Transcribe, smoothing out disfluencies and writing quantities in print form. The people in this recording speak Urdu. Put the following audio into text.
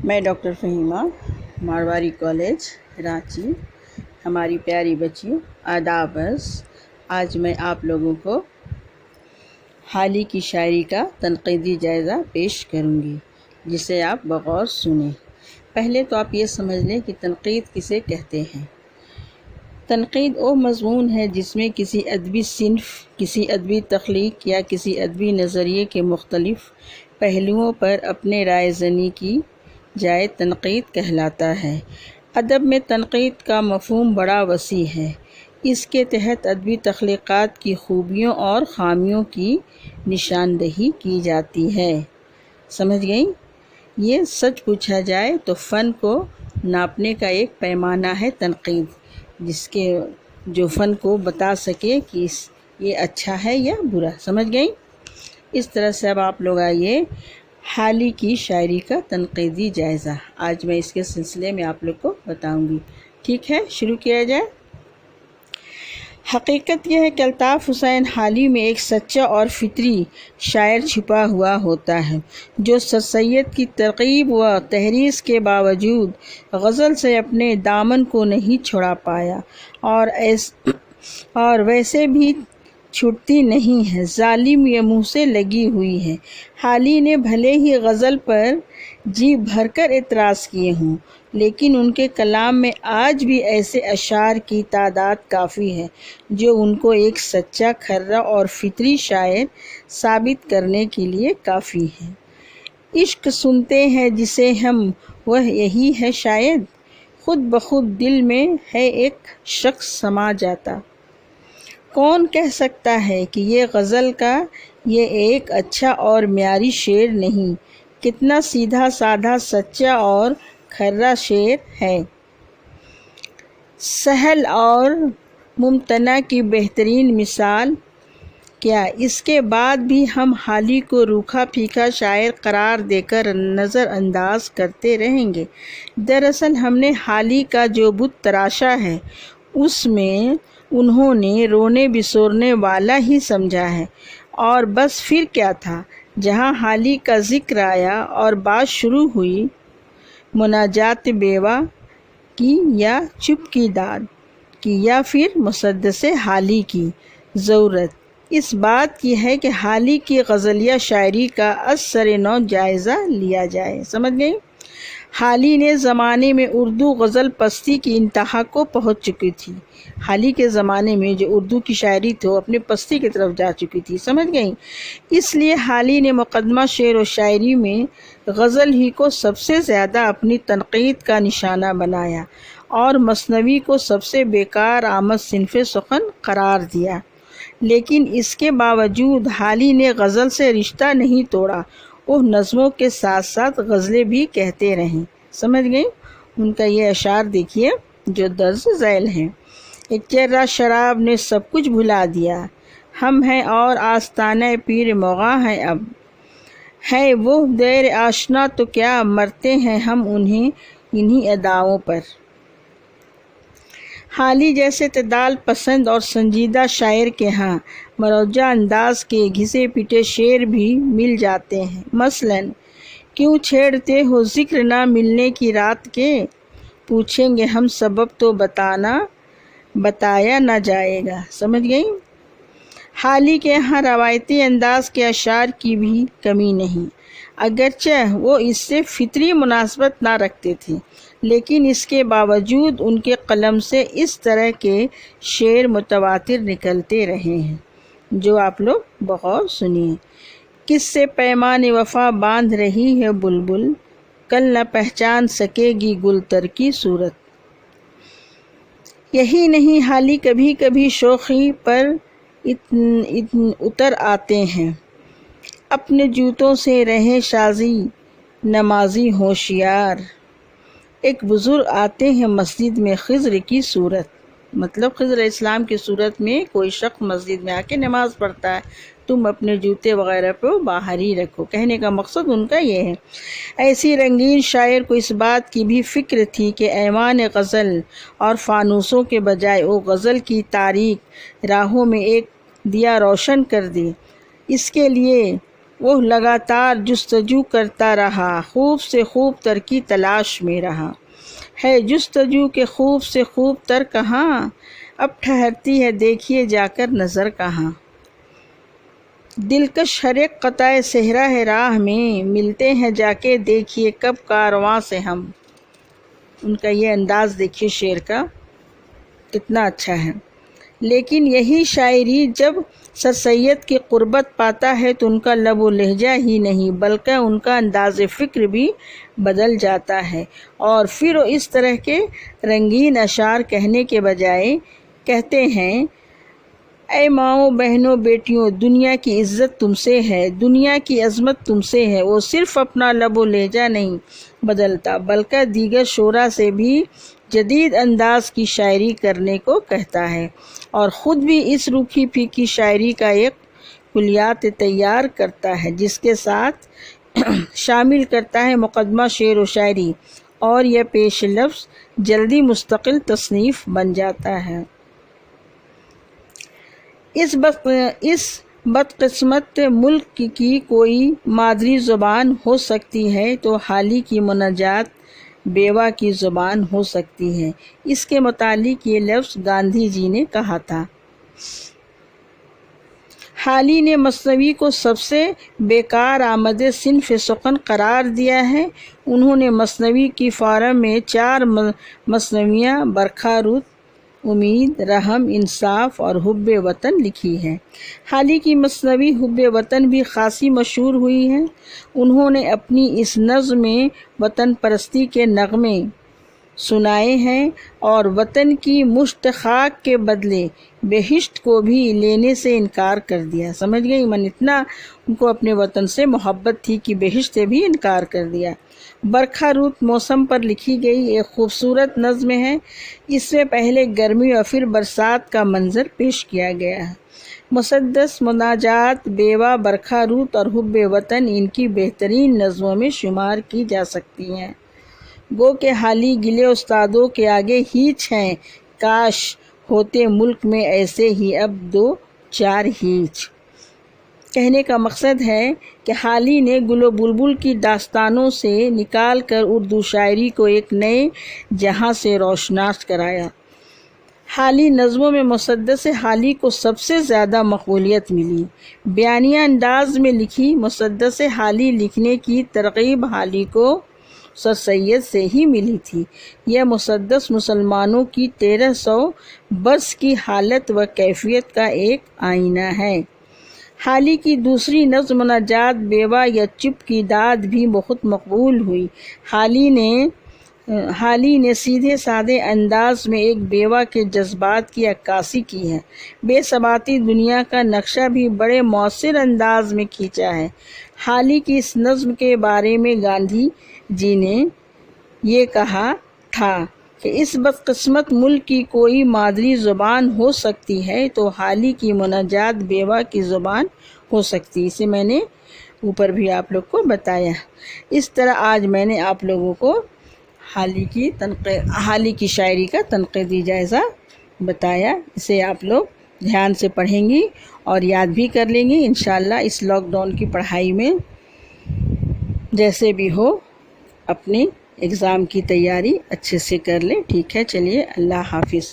میں ڈاکٹر فہیمہ، مارواری کالج رانچی۔ ہماری پیاری بچیوں، آداب عرض۔ آج میں آپ لوگوں کو حالی کی شاعری کا تنقیدی جائزہ پیش کروں گی، جسے آپ بغور سنیں۔ پہلے تو آپ یہ سمجھ لیں کہ تنقید کسے کہتے ہیں۔ تنقید وہ مضمون ہے جس میں کسی ادبی صنف، کسی ادبی تخلیق یا کسی ادبی نظریے کے مختلف پہلوؤں پر اپنے رائے زنی کی جائے تنقید کہلاتا ہے۔ ادب میں تنقید کا مفہوم بڑا وسیع ہے۔ اس کے تحت ادبی تخلیقات کی خوبیوں اور خامیوں کی نشاندہی کی جاتی ہے۔ سمجھ گئیں؟ یہ سچ پوچھا جائے تو فن کو ناپنے کا ایک پیمانہ ہے تنقید، جو فن کو بتا سکے کہ یہ اچھا ہے یا برا۔ سمجھ گئیں؟ اس طرح سے اب آپ لوگ آئیے حالی کی شاعری کا تنقیدی جائزہ۔ آج میں اس کے سلسلے میں آپ لوگ کو بتاؤں گی۔ ٹھیک ہے، شروع کیا جائے۔ حقیقت یہ ہے کہ الطاف حسین حالی میں ایک سچا اور فطری شاعر چھپا ہوا ہوتا ہے، جو سر سید کی ترغیب و تحریض کے باوجود غزل سے اپنے دامن کو نہیں چھڑا پایا اور ویسے بھی چھٹتی نہیں ہے، ظالم یہ منہ سے لگی ہوئی ہے۔ حالی نے بھلے ہی غزل پر جی بھر کر اعتراض کیے ہوں، لیکن ان کے کلام میں آج بھی ایسے اشعار کی تعداد کافی ہے جو ان کو ایک سچا، کھرا اور فطری شاعر ثابت کرنے کے لیے کافی ہے۔ عشق سنتے ہیں جسے ہم، وہ یہی ہے شاید، خود بخود دل میں ہے ایک شخص سما جاتا۔ کون کہہ سکتا ہے کہ یہ غزل کا یہ ایک اچھا اور معیاری شعر نہیں، کتنا سیدھا سادہ، سچا اور کھرا شعر ہے۔ سہل اور ممتنع کی بہترین مثال کیا، اس کے بعد بھی ہم حالی کو روکھا پھیکا شاعر قرار دے کر نظر انداز کرتے رہیں گے؟ دراصل ہم نے حالی کا جو بت تراشا ہے، اس میں انہوں نے رونے بسورنے والا ہی سمجھا ہے، اور بس پھر کیا تھا؟ جہاں حالی کا ذکر آیا اور بات شروع ہوئی مناجات بیوہ کی یا چپ کی داد کی یا پھر مسدس حالی کی، ضرورت اس بات کی ہے کہ حالی کی غزلیہ شاعری کا از سر نو جائزہ لیا جائے۔ سمجھ گئی؟ حالی نے زمانے میں اردو غزل پستی کی انتہا کو پہنچ چکی تھی۔ حالی کے زمانے میں جو اردو کی شاعری تھی وہ اپنے پستی کی طرف جا چکی تھی۔ سمجھ گئیں؟ اس لیے حالی نے مقدمہ شعر و شاعری میں غزل ہی کو سب سے زیادہ اپنی تنقید کا نشانہ بنایا اور مثنوی کو سب سے بیکار آمد صنف سخن قرار دیا۔ لیکن اس کے باوجود حالی نے غزل سے رشتہ نہیں توڑا، وہ نظموں کے ساتھ ساتھ غزلیں بھی کہتے رہیں۔ سمجھ گئیں؟ ان کا یہ اشعار دیکھیے جو درج ذیل ہیں۔ ایک چرہ شراب نے سب کچھ بھلا دیا، ہم ہیں اور آستانہ پیر مغاں ہیں اب، ہے وہ دیر آشنا تو کیا، مرتے ہیں ہم انہی اداؤں پر۔ حالی جیسے اعتدال پسند اور سنجیدہ شاعر کے ہاں مروجہ انداز کے گھسے پٹے شعر بھی مل جاتے ہیں۔ مثلاً کیوں چھیڑتے ہو ذکر نہ ملنے کی رات کے، پوچھیں گے ہم سبب تو بتایا نہ جائے گا۔ سمجھ گئیں؟ حالی کے یہاں روایتی انداز کے اشعار کی بھی کمی نہیں، اگرچہ وہ اس سے فطری مناسبت نہ رکھتے تھے، لیکن اس کے باوجود ان کے قلم سے اس طرح کے شعر متواتر نکلتے رہے ہیں، جو آپ لوگ بغور سنیے۔ کس سے پیمان وفا باندھ رہی ہے بلبل، کل نہ پہچان سکے گی گل تر کی صورت۔ یہی نہیں، حالی کبھی کبھی شوخی پر اتر آتے ہیں، اپنے جوتوں سے رہے شازی نمازی ہوشیار۔ ایک بزرگ آتے ہیں مسجد میں خضر کی صورت، مطلب خضر اسلام کی صورت میں کوئی شخص مسجد میں آ کے نماز پڑھتا ہے، تم اپنے جوتے وغیرہ پہ باہر ہی رکھو۔ کہنے کا مقصد ان کا یہ ہے۔ ایسی رنگین شاعر کو اس بات کی بھی فکر تھی کہ ایوان غزل اور فانوسوں کے بجائے وہ غزل کی تاریک راہوں میں ایک دیا روشن کر دے۔ اس کے لیے وہ لگاتار جستجو کرتا رہا، خوب سے خوب تر کی تلاش میں رہا۔ ہے جستجو کے خوب سے خوب تر کہاں، اب ٹھہرتی ہے دیکھیے جا کر نظر کہاں۔ دلکش ہر ایک قطع صحرا ہے راہ میں، ملتے ہیں جا کے دیکھیے کب کارواں سے ہم۔ ان کا یہ انداز دیکھیے شعر کا کتنا اچھا ہے۔ لیکن یہی شاعری جب سر سید کی قربت پاتا ہے تو ان کا لب و لہجہ ہی نہیں بلکہ ان کا انداز فکر بھی بدل جاتا ہے، اور پھر وہ اس طرح کے رنگین اشعار کہنے کے بجائے کہتے ہیں، اے ماؤں بہنوں بیٹیوں، دنیا کی عزت تم سے ہے، دنیا کی عظمت تم سے ہے۔ وہ صرف اپنا لب و لہجہ نہیں بدلتا بلکہ دیگر شعراء سے بھی جدید انداز کی شاعری کرنے کو کہتا ہے، اور خود بھی اس روکھی پھیکی شاعری کا ایک کلیات تیار کرتا ہے جس کے ساتھ شامل کرتا ہے مقدمہ شعر و شاعری، اور یہ پیش لفظ جلدی مستقل تصنیف بن جاتا ہے۔ اس بدقسمت ملک کی کوئی مادری زبان ہو سکتی ہے تو حالی کی مناجات بیوہ کی زبان ہو سکتی ہے۔ اس کے متعلق یہ لفظ گاندھی جی نے کہا تھا۔ حالی نے مثنوی کو سب سے بیکار آمد صنف سخن قرار دیا ہے۔ انہوں نے مثنوی کی فارم میں 4 مثنویاں برکھا رود، امید، رحم، انصاف اور حب وطن لکھی ہیں۔ حالی کی مثنوی حب وطن بھی خاصی مشہور ہوئی ہے۔ انہوں نے اپنی اس نظم میں وطن پرستی کے نغمے سنائے ہیں اور وطن کی مشت خاک کے بدلے بہشت کو بھی لینے سے انکار کر دیا۔ سمجھ گئی من، اتنا ان کو اپنے وطن سے محبت تھی کہ بہشت سے بھی انکار کر دیا۔ برکھا رود موسم پر لکھی گئی ایک خوبصورت نظم ہے۔ اس میں پہلے گرمی اور پھر برسات کا منظر پیش کیا گیا ہے۔ مسدس، مناجات بیوہ، برکھا رود اور حب وطن ان کی بہترین نظموں میں شمار کی جا سکتی ہیں۔ گو کہ حالی گلے استادوں کے آگے ہیچ ہیں، کاش ہوتے ملک میں ایسے ہی اب 2-4 ہیچ۔ کہنے کا مقصد ہے کہ حالی نے گل و بلبل کی داستانوں سے نکال کر اردو شاعری کو ایک نئے جہاں سے روشناس کرایا۔ حالی نظموں میں مسدس حالی کو سب سے زیادہ مقبولیت ملی۔ بیانیہ انداز میں لکھی مسدس حالی لکھنے کی ترغیب حالی کو سر سید سے ہی ملی تھی۔ یہ مسدس مسلمانوں کی 1300 برس کی حالت و کیفیت کا ایک آئینہ ہے۔ حالی کی دوسری نظم مناجات بیوہ یا چپ کی داد بھی بہت مقبول ہوئی۔ حالی نے سیدھے سادے انداز میں ایک بیوہ کے جذبات کی عکاسی کی ہے۔ بے ثباتی دنیا کا نقشہ بھی بڑے مؤثر انداز میں کھینچا ہے۔ حالی کی اس نظم کے بارے میں گاندھی جی نے یہ کہا تھا کہ اس بدقسمت ملک کی کوئی مادری زبان ہو سکتی ہے تو حالی کی مناجات بیوہ کی زبان ہو سکتی ہے۔ اسے میں نے اوپر بھی آپ لوگ کو بتایا۔ اس طرح آج میں نے آپ لوگوں کو حالی کی شاعری کا تنقیدی جائزہ بتایا۔ اسے آپ لوگ دھیان سے پڑھیں گی اور یاد بھی کر لیں گی انشاءاللہ۔ اس لاک ڈاؤن کی پڑھائی میں جیسے بھی ہو اپنی ایگزام کی تیاری اچھے سے کر لیں۔ ٹھیک ہے، چلیے اللہ حافظ۔